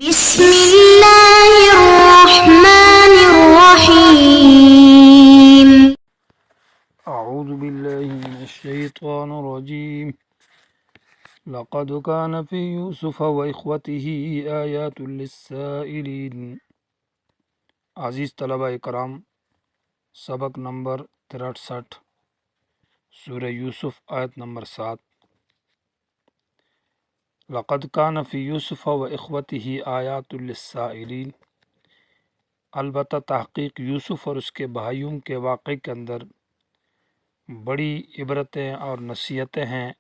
بسم الله الرحمن الرحيم. أعوذ بالله من الشيطان الرجيم. لقد كان في يوسف وإخوته آيات للسائلين. عزیز طلبہ کرام، سبق نمبر 63، سورہ یوسف، آیت نمبر 7۔ لقد كان في يوسف وإخوته آيات للسائلين، البتہ تحقیق یوسف اور اس کے بھائیوں کے واقعے کے اندر بڑی عبرتیں اور نصیحتیں ہیں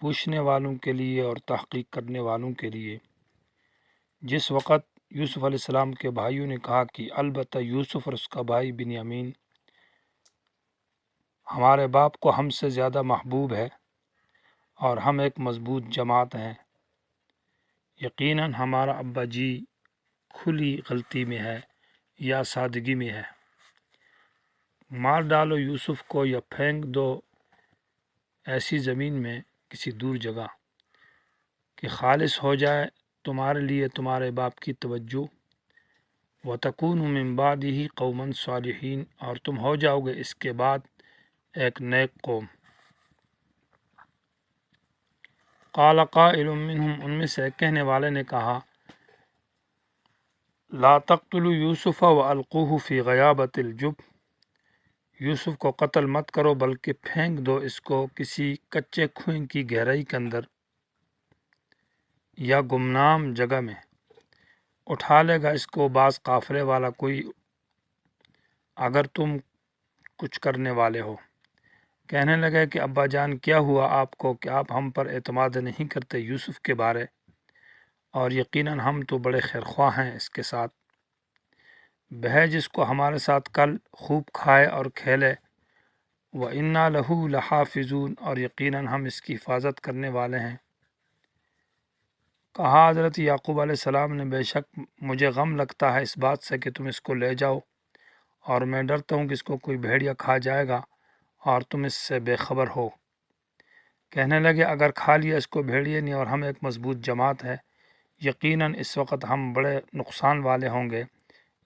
پوچھنے والوں کے لیے اور تحقیق کرنے والوں کے لیے۔ جس وقت یوسف علیہ السلام کے بھائیوں نے کہا کہ البتہ یوسف اور اس کا بھائی بنیامین ہمارے باپ کو ہم سے زیادہ محبوب ہے اور ہم ایک مضبوط جماعت ہیں، یقیناً ہمارا ابا جی کھلی غلطی میں ہے یا سادگی میں ہے، مار ڈالو یوسف کو یا پھینک دو ایسی زمین میں کسی دور جگہ کہ خالص ہو جائے تمہارے لیے تمہارے باپ کی توجہ، وَتَكُونُوا مِن بَعْدِهِ قَوْمًا صَالِحِينَ، اور تم ہو جاؤ گے اس کے بعد ایک نیک قوم۔ قَالَ قَائِلٌ مِّنْهُمْ، ان میں سے ایک کہنے والے نے کہا، لَا تَقْتُلُوا يُوسُفَ وَأَلْقُوهُ فِي غَيَابَةِ الْجُبِّ، یوسف کو قتل مت کرو بلکہ پھینک دو اس کو کسی کچے کنویں کی گہرائی کے اندر یا گمنام جگہ میں، اٹھا لے گا اس کو بعض قافلے والا کوئی اگر تم کچھ کرنے والے ہو۔ کہنے لگے کہ ابا جان کیا ہوا آپ کو کہ آپ ہم پر اعتماد نہیں کرتے یوسف کے بارے، اور یقیناً ہم تو بڑے خیرخواہ ہیں اس کے ساتھ، بھیج اس کو ہمارے ساتھ کل خوب کھائے اور کھیلے، وَإِنَّا لَهُ لَحَافِظُونَ، اور یقیناً ہم اس کی حفاظت کرنے والے ہیں۔ کہا حضرت یعقوب علیہ السلام نے، بے شک مجھے غم لگتا ہے اس بات سے کہ تم اس کو لے جاؤ، اور میں ڈرتا ہوں کہ اس کو کوئی بھیڑیا کھا جائے گا اور تم اس سے بے خبر ہو۔ کہنے لگے اگر کھا لیا اس کو بھیڑیے نے اور ہم ایک مضبوط جماعت ہے، یقیناً اس وقت ہم بڑے نقصان والے ہوں گے،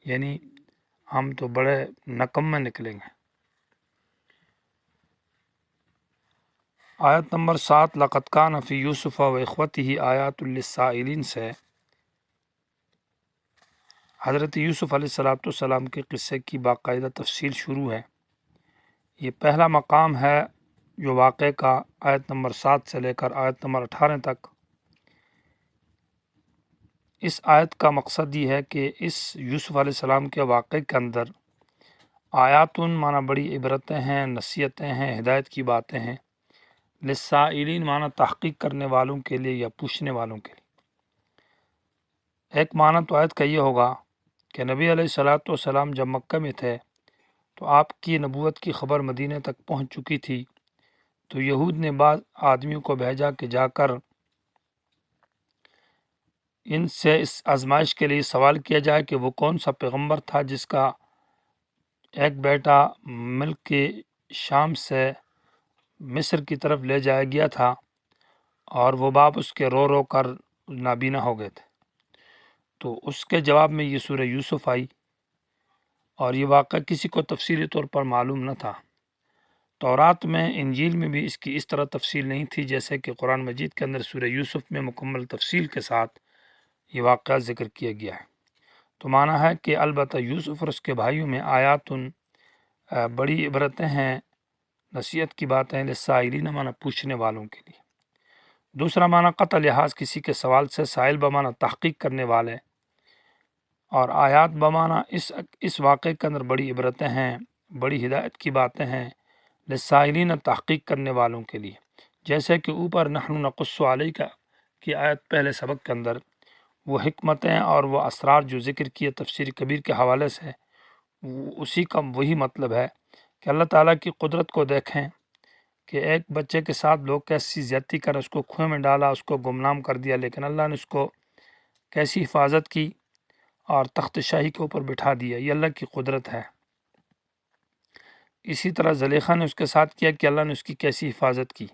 یعنی ہم تو بڑے نکمے نکلیں گے۔ آیت نمبر 7، لقد کان فی یوسف و اخوتہ آیات للسائلین سے حضرت یوسف علیہ السلام کے قصے کی باقاعدہ تفصیل شروع ہے۔ یہ پہلا مقام ہے جو واقعے کا آیت نمبر 7 سے لے کر آیت نمبر 18 تک۔ اس آیت کا مقصد یہ ہے کہ اس یوسف علیہ السلام کے واقعے کے اندر آیاتن معنی بڑی عبرتیں ہیں، نصیحتیں ہیں، ہدایت کی باتیں ہیں، للسائلین معنی تحقیق کرنے والوں کے لیے یا پوچھنے والوں کے لیے۔ ایک معنی تو آیت کا یہ ہوگا کہ نبی علیہ السلام جب مکہ میں تھے تو آپ کی نبوت کی خبر مدینہ تک پہنچ چکی تھی، تو یہود نے بعض آدمیوں کو بھیجا کہ جا کر ان سے اس آزمائش کے لیے سوال کیا جائے کہ وہ کون سا پیغمبر تھا جس کا ایک بیٹا ملک کے شام سے مصر کی طرف لے جایا گیا تھا اور وہ باپ اس کے رو رو کر نابینا ہو گئے تھے۔ تو اس کے جواب میں یہ سورہ یوسف آئی، اور یہ واقعہ کسی کو تفصیلی طور پر معلوم نہ تھا۔ تورات میں، انجیل میں بھی اس کی اس طرح تفصیل نہیں تھی جیسے کہ قرآن مجید کے اندر سورہ یوسف میں مکمل تفصیل کے ساتھ یہ واقعہ ذکر کیا گیا ہے۔ تو معنی ہے کہ البتہ یوسف اور اس کے بھائیوں میں آیاتن بڑی عبرتیں ہیں، نصیحت کی باتیں، للسائلین معنی پوچھنے والوں کے لیے۔ دوسرا معنی قطع لحاظ کسی کے سوال سے، سائل بمعنی تحقیق کرنے والے، اور آیات بمعنی اس واقعے کے اندر بڑی عبرتیں ہیں، بڑی ہدایت کی باتیں ہیں، للسائلین تحقیق کرنے والوں کے لیے۔ جیسے کہ اوپر نحن نقص علیک کی آیت پہلے سبق کے اندر وہ حکمتیں اور وہ اسرار جو ذکر کیے تفسیر کبیر کے حوالے سے، اسی کا وہی مطلب ہے کہ اللہ تعالیٰ کی قدرت کو دیکھیں کہ ایک بچے کے ساتھ لوگ کیسی زیادتی کر اس کو کنویں میں ڈالا، اس کو گمنام کر دیا، لیکن اللہ نے اس کو کیسی حفاظت کی اور تخت شاہی کے اوپر بٹھا دیا، یہ اللہ کی قدرت ہے۔ اسی طرح زلیخا نے اس کے ساتھ کیا کہ اللہ نے اس کی کیسی حفاظت کی،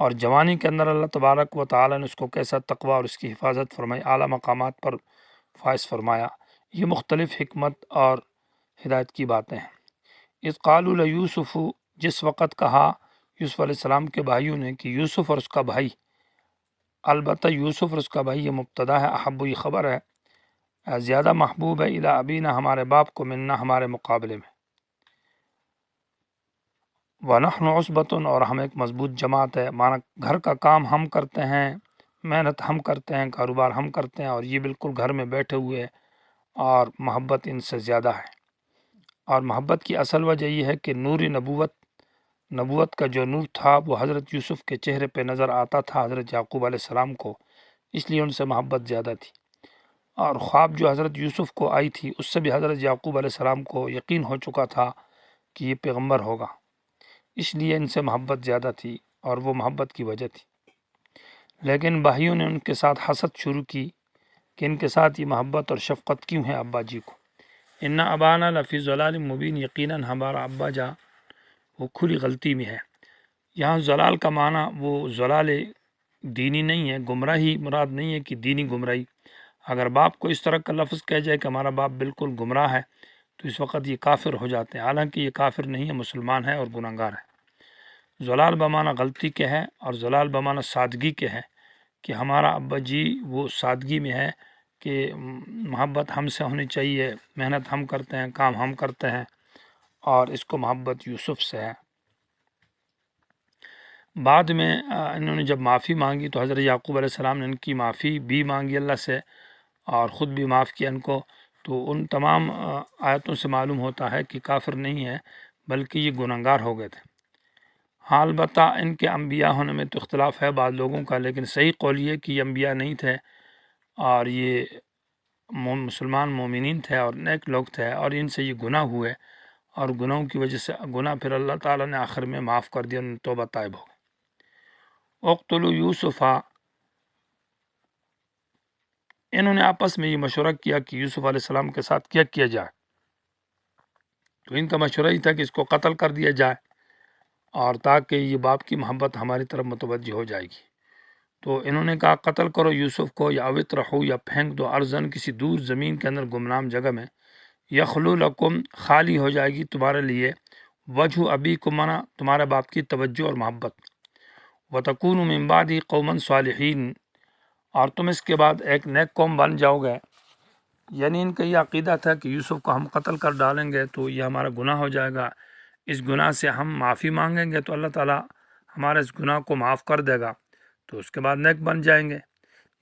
اور جوانی کے اندر اللہ تبارک و تعالی نے اس کو کیسا تقوی اور اس کی حفاظت فرمائی، اعلیٰ مقامات پر فائز فرمایا۔ یہ مختلف حکمت اور ہدایت کی باتیں ہیں۔ اذ قالوا لیوسف، جس وقت کہا یوسف علیہ السلام کے بھائیوں نے کہ یوسف اور اس کا بھائی، البتہ یوسف اور اس کا بھائی یہ مبتدا ہے، احب یہ خبر ہے، زیادہ محبوب ہے، الی ابینا ہمارے باپ کو، منا ہمارے مقابلے میں، وَنَحْنُ عُصْبَةٌ اور ہم ایک مضبوط جماعت ہے، مانا گھر کا کام ہم کرتے ہیں، محنت ہم کرتے ہیں، کاروبار ہم کرتے ہیں، اور یہ بالکل گھر میں بیٹھے ہوئے اور محبت ان سے زیادہ ہے۔ اور محبت کی اصل وجہ یہ ہے کہ نور نبوت کا جو نور تھا وہ حضرت یوسف کے چہرے پہ نظر آتا تھا حضرت یعقوب علیہ السلام کو، اس لیے ان سے محبت زیادہ تھی۔ اور خواب جو حضرت یوسف کو آئی تھی اس سے بھی حضرت یعقوب علیہ السلام کو یقین ہو چکا تھا کہ یہ پیغمبر ہوگا، اس لیے ان سے محبت زیادہ تھی اور وہ محبت کی وجہ تھی۔ لیکن بھائیوں نے ان کے ساتھ حسد شروع کی کہ ان کے ساتھ یہ محبت اور شفقت کیوں ہے ابا جی کو۔ ان ابانا لفی ضلال مبین، یقیناً ہمارا ابا جا وہ کھلی غلطی میں ہے۔ یہاں ضلال کا معنی وہ ضلال دینی نہیں ہے، گمراہی مراد نہیں ہے کہ دینی گمراہی۔ اگر باپ کو اس طرح کا لفظ کہہ جائے کہ ہمارا باپ بالکل گمراہ ہے تو اس وقت یہ کافر ہو جاتے ہیں، حالانکہ یہ کافر نہیں ہے، مسلمان ہے اور گناہ گار ہے۔ ضلال بمعنی غلطی کے ہے، اور ضلال بمعنی سادگی کے ہے، کہ ہمارا ابا جی وہ سادگی میں ہے کہ محبت ہم سے ہونی چاہیے، محنت ہم کرتے ہیں، کام ہم کرتے ہیں، اور اس کو محبت یوسف سے ہے۔ بعد میں انہوں نے جب معافی مانگی تو حضرت یعقوب علیہ السلام نے ان کی معافی بھی مانگی اللہ سے اور خود بھی معاف کیا ان کو۔ تو ان تمام آیتوں سے معلوم ہوتا ہے کہ کافر نہیں ہے بلکہ یہ گنہگار ہو گئے تھے۔ ہاں البتہ ان کے انبیاء ہونے میں تو اختلاف ہے بعض لوگوں کا، لیکن صحیح قول یہ کہ یہ انبیاء نہیں تھے اور یہ مسلمان مومنین تھے اور نیک لوگ تھے، اور ان سے یہ گناہ ہوئے، اور گناہوں کی وجہ سے گناہ پھر اللہ تعالیٰ نے آخر میں معاف کر دیا، ان توبہ طائب ہو گئے۔ اقتلوا یوسفا، انہوں نے آپس میں یہ مشورہ کیا کہ یوسف علیہ السلام کے ساتھ کیا کیا جائے، تو ان کا مشورہ ہی تھا کہ اس کو قتل کر دیا جائے، اور تاکہ یہ باپ کی محبت ہماری طرف متوجہ ہو جائے گی۔ تو انہوں نے کہا قتل کرو یوسف کو، یا اوت رہو، یا پھینک دو ارزن کسی دور زمین کے اندر گمنام جگہ میں، یخلو لکم خالی ہو جائے گی تمہارے لیے، وجہ ابیکم منا تمہارے باپ کی توجہ اور محبت، وتکونوا من بعدہ قوما صالحین، اور تم اس کے بعد ایک نیک قوم بن جاؤ گے۔ یعنی ان کا یہ عقیدہ تھا کہ یوسف کو ہم قتل کر ڈالیں گے تو یہ ہمارا گناہ ہو جائے گا، اس گناہ سے ہم معافی مانگیں گے تو اللہ تعالیٰ ہمارے اس گناہ کو معاف کر دے گا، تو اس کے بعد نیک بن جائیں گے۔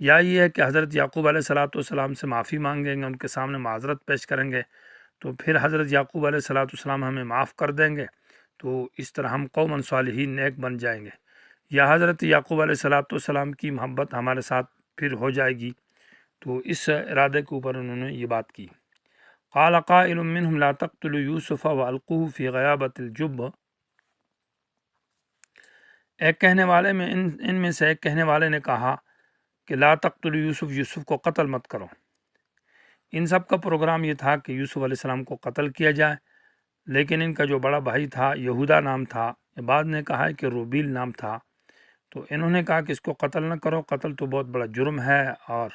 یا یہ ہے کہ حضرت یعقوب علیہ السلام سے معافی مانگیں گے، ان کے سامنے معذرت پیش کریں گے، تو پھر حضرت یعقوب علیہ السلام ہمیں معاف کر دیں گے، تو اس طرح ہم قوم صالحین نیک بن جائیں گے۔ یا حضرت یعقوب علیہ السلام کی محبت ہمارے ساتھ پھر ہو جائے گی، تو اس ارادے کے اوپر انہوں نے یہ بات کی۔ قال قائل منهم لا تقتلوا یوسف والقوه فی غیابۃ الجب، ایک کہنے والے میں ان میں سے ایک کہنے والے نے کہا کہ لا تقتلوا یوسف، یوسف کو قتل مت کرو۔ ان سب کا پروگرام یہ تھا کہ یوسف علیہ السلام کو قتل کیا جائے، لیکن ان کا جو بڑا بھائی تھا یہودا نام تھا، بعد نے کہا ہے کہ روبیل نام تھا، تو انہوں نے کہا کہ اس کو قتل نہ کرو، قتل تو بہت بڑا جرم ہے، اور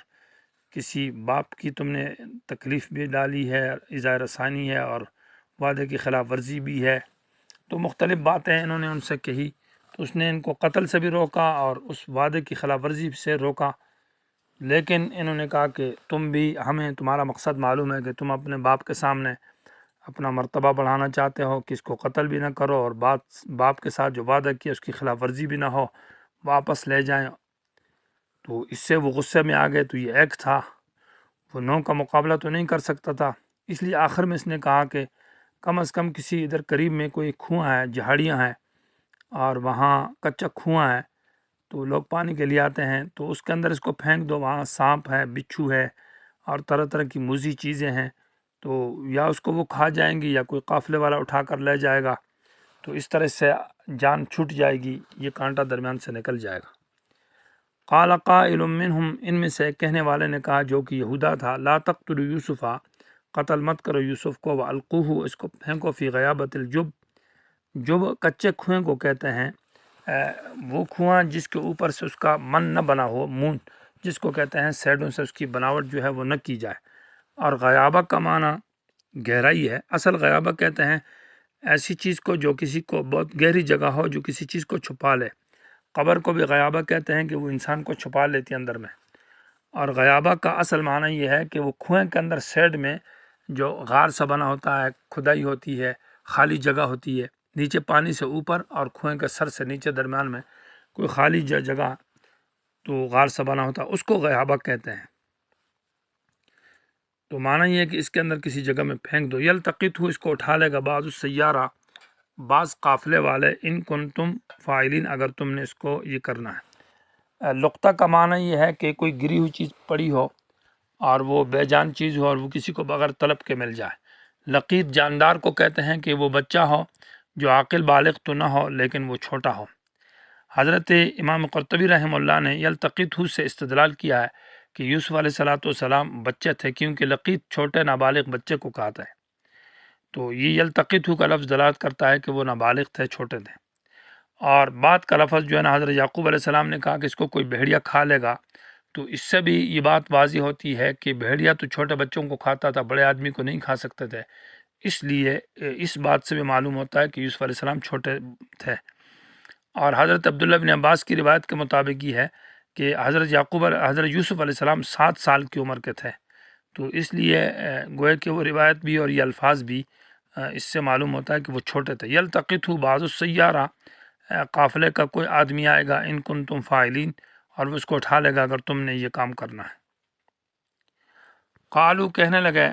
کسی باپ کی تم نے تکلیف بھی ڈالی ہے، ایذاء رسانی ہے، اور وعدے کی خلاف ورزی بھی ہے، تو مختلف باتیں انہوں نے ان سے کہی، تو اس نے ان کو قتل سے بھی روکا اور اس وعدے کی خلاف ورزی سے روکا۔ لیکن انہوں نے کہا کہ تم بھی، ہمیں تمہارا مقصد معلوم ہے کہ تم اپنے باپ کے سامنے اپنا مرتبہ بڑھانا چاہتے ہو کہ اس کو قتل بھی نہ کرو، اور باپ کے ساتھ جو وعدہ کیا اس کی خلاف ورزی بھی نہ ہو، واپس لے جائیں۔ تو اس سے وہ غصے میں آ گئے، تو یہ ایک تھا، وہ 9 کا مقابلہ تو نہیں کر سکتا تھا، اس لیے آخر میں اس نے کہا کہ کم از کم کسی ادھر قریب میں کوئی کنواں ہے، جھاڑیاں ہیں، اور وہاں کچا کنواں ہے، تو لوگ پانی کے لیے آتے ہیں، تو اس کے اندر اس کو پھینک دو، وہاں سانپ ہے، بچھو ہے، اور طرح طرح کی موذی چیزیں ہیں، تو یا اس کو وہ کھا جائیں گی یا کوئی قافلے والا اٹھا کر لے جائے گا، تو اس طرح سے جان چھوٹ جائے گی، یہ کانٹا درمیان سے نکل جائے گا۔ قال قائل منہم، ان میں سے ایک کہنے والے نے کہا جو کہ یہودا تھا، لا تقتلوا یوسفا، قتل مت کرو یوسف کو، والقوہ، اس کو پھینکو، فی غیابۃ الجب، جب کچے کنویں کو کہتے ہیں، وہ کنواں جس کے اوپر سے اس کا من نہ بنا ہو، مون جس کو کہتے ہیں، سیڈوں سے اس کی بناوٹ جو ہے وہ نہ کی جائے۔ اور غیابہ کا معنی گہرائی ہے۔ اصل غیابہ کہتے ہیں ایسی چیز کو جو کسی کو بہت گہری جگہ ہو، جو کسی چیز کو چھپا لے۔ قبر کو بھی غیابہ کہتے ہیں کہ وہ انسان کو چھپا لیتی ہے اندر میں۔ اور غیابہ کا اصل معنی یہ ہے کہ وہ کنویں کے اندر سیڈ میں جو غار سا بنا ہوتا ہے، کھدائی ہوتی ہے، خالی جگہ ہوتی ہے، نیچے پانی سے اوپر اور کنویں کے سر سے نیچے درمیان میں کوئی خالی جگہ، تو غار سا بنا ہوتا ہے، اس کو غیابہ کہتے ہیں۔ تو معنی یہ ہے کہ اس کے اندر کسی جگہ میں پھینک دو۔ یلتقط ہو، اس کو اٹھا لے گا، بعض السیارہ، بعض قافلے والے، ان کنتم فاعلین، اگر تم نے اس کو یہ کرنا ہے۔ لقطہ کا معنی یہ ہے کہ کوئی گری ہوئی چیز پڑی ہو اور وہ بے جان چیز ہو اور وہ کسی کو بغیر طلب کے مل جائے۔ لقیط جاندار کو کہتے ہیں کہ وہ بچہ ہو جو عاقل بالغ تو نہ ہو لیکن وہ چھوٹا ہو۔ حضرت امام قرطبی رحمہ اللہ نے یلتقط ہو سے استدلال کیا ہے کہ یوسف علیہ السلام بچے تھے، کیونکہ لقیط چھوٹے نابالغ بچے کو کہتا ہے۔ تو یہ یلتقط ہو کا لفظ دلالت کرتا ہے کہ وہ نابالغ تھے، چھوٹے تھے۔ اور بات کا لفظ جو ہے نا، حضرت یعقوب علیہ السلام نے کہا کہ اس کو کوئی بھیڑیا کھا لے گا، تو اس سے بھی یہ بات واضح ہوتی ہے کہ بھیڑیا تو چھوٹے بچوں کو کھاتا تھا، بڑے آدمی کو نہیں کھا سکتے تھے۔ اس لیے اس بات سے بھی معلوم ہوتا ہے کہ یوسف علیہ السلام چھوٹے تھے۔ اور حضرت عبداللہ بن عباس کی روایت کے مطابق یہ ہے کہ حضرت یوسف علیہ السلام 7 سال کی عمر کے تھے۔ تو اس لیے گویا کہ وہ روایت بھی اور یہ الفاظ بھی اس سے معلوم ہوتا ہے کہ وہ چھوٹے تھے۔ یلتقط ہو بعض السیارہ، قافلے کا کوئی آدمی آئے گا، ان کنتم فاعلین، اور وہ اس کو اٹھا لے گا اگر تم نے یہ کام کرنا ہے۔ قالو، کہنے لگے،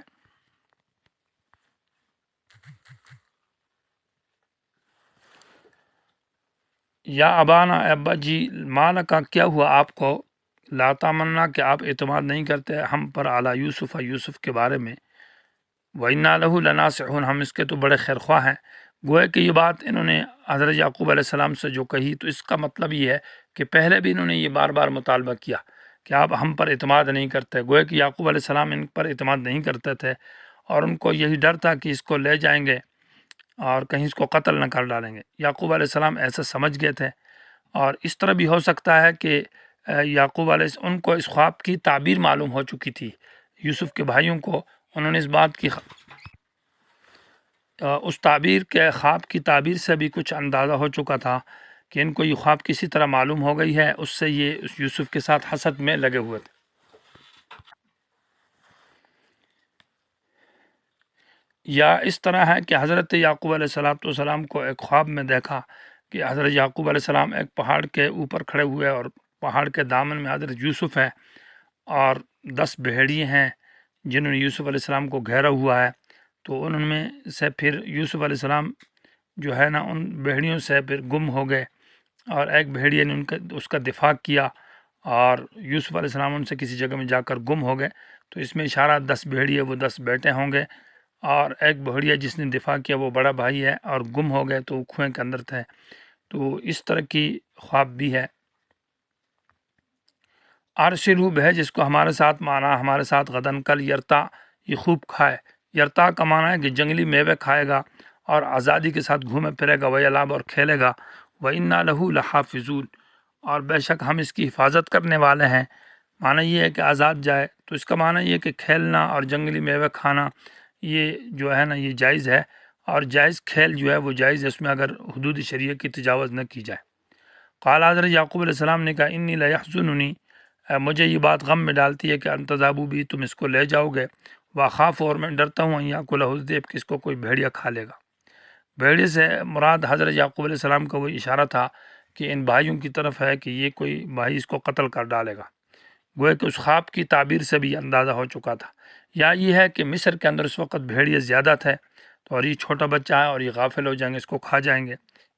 یا ابانا، ابا جی، مالا کا کیا ہوا آپ کو، لا تمنا کہ آپ اعتماد نہیں کرتے ہم پر، اعلیٰ یوسف، یوسف کے بارے میں، وَإِنَّا لَهُ لَنَاصِحُونَ، ہم اس کے تو بڑے خیر خواہ ہیں۔ گویا کہ یہ بات انہوں نے حضرت یعقوب علیہ السلام سے جو کہی، تو اس کا مطلب یہ ہے کہ پہلے بھی انہوں نے یہ بار بار مطالبہ کیا کہ آپ ہم پر اعتماد نہیں کرتے۔ گویا کہ یعقوب علیہ السلام ان پر اعتماد نہیں کرتے تھے، اور ان کو یہی ڈر تھا کہ اس کو لے جائیں گے اور کہیں اس کو قتل نہ کر ڈالیں گے۔ یعقوب علیہ السلام ایسا سمجھ گئے تھے، اور اس طرح بھی ہو سکتا ہے کہ یعقوب علیہ ان کو اس خواب کی تعبیر معلوم ہو چکی تھی، یوسف کے بھائیوں کو انہوں نے اس بات کی اس تعبیر کے خواب کی تعبیر سے بھی کچھ اندازہ ہو چکا تھا کہ ان کو یہ خواب کسی طرح معلوم ہو گئی ہے، اس سے یہ یوسف کے ساتھ حسد میں لگے ہوئے تھے۔ یا اس طرح ہے کہ حضرت یعقوب علیہ السلام کو ایک خواب میں دیکھا کہ حضرت یعقوب علیہ السلام ایک پہاڑ کے اوپر کھڑے ہوئے، اور پہاڑ کے دامن میں حضرت یوسف ہے، اور 10 بھیڑیے ہیں جنہوں نے یوسف علیہ السلام کو گھیرا ہوا ہے۔ تو ان میں سے پھر یوسف علیہ السلام جو ہے نا ان بھیڑیوں سے پھر گم ہو گئے، اور ایک بھیڑیے نے اس کا دفاع کیا، اور یوسف علیہ السلام ان سے کسی جگہ میں جا کر گم ہو گئے۔ تو اس میں اشارہ 10 بھیڑیے، وہ 10 بیٹے ہوں گے، اور ایک بھیڑیا جس نے دفاع کیا وہ بڑا بھائی ہے، اور گم ہو گئے تو وہ کنویں کے اندر تھے۔ تو اس طرح کی خواب بھی ہے۔ ارسلہ، بھیج اس کو ہمارے ساتھ، مانا ہمارے ساتھ، غدن، کل، یرتا، یہ خوب کھائے۔ یرتا کا معنی ہے کہ جنگلی میوے کھائے گا اور آزادی کے ساتھ گھومے پھرے گا، ویلعب، اور کھیلے گا، وَإِنَّا لَهُ لَحَافِظُونَ، اور بے شک ہم اس کی حفاظت کرنے والے ہیں۔ معنی یہ ہے کہ آزاد جائے، تو اس کا معنی یہ ہے کہ کھیلنا اور جنگلی میوے کھانا یہ جو ہے نا یہ جائز ہے، اور جائز کھیل جو ہے وہ جائز ہے، اس میں اگر حدود شریعہ کی تجاوز نہ کی جائے۔ قال، حضرت یعقوب علیہ السلام نے کہا، انی لیحزننی، مجھے یہ بات غم میں ڈالتی ہے کہ ان تذهبوا بھی، تم اس کو لے جاؤ گے، واخاف، اور میں ڈرتا ہوں، ان یاکلہ الذئب، کہ اس کو کوئی بھیڑیا کھا لے گا۔ بھیڑیے سے مراد حضرت یعقوب علیہ السلام کا وہ اشارہ تھا کہ ان بھائیوں کی طرف ہے کہ یہ کوئی بھائی اس کو قتل کر ڈالے گا۔ گویا کہ اس خواب کی تعبیر سے بھی اندازہ ہو چکا تھا۔ یا یہ ہے کہ مصر کے اندر اس وقت بھیڑیے زیادہ تھے، تو اور یہ چھوٹا بچہ ہے اور یہ غافل ہو جائیں گے، اس کو کھا جائیں گے۔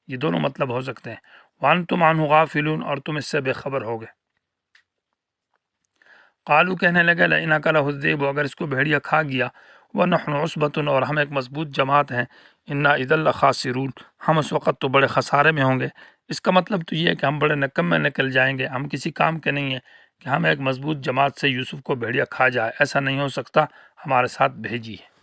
یہ دونوں مطلب ہو سکتے ہیں۔ وَأَنْتُمْ عَنْهُ غَافِلُونَ، اور تم اس سے بے خبر ہوگے۔ قالو، کہنے لگے، لئن أكله الذئب، اگر اس کو بھیڑیا کھا گیا، وَنَحْنُ عُصْبَةٌ، اور ہم ایک مضبوط جماعت ہیں، إِنَّا إِذًا لَخَاسِرُونَ، ہم اس وقت تو بڑے خسارے میں ہوں گے۔ اس کا مطلب تو یہ ہے کہ ہم بڑے نکم میں نکل جائیں گے، ہم کسی کام کے نہیں ہیں کہ ہم ایک مضبوط جماعت سے یوسف کو بھیڑیا کھا جائے، ایسا نہیں ہو سکتا، ہمارے ساتھ بھیجی ہے۔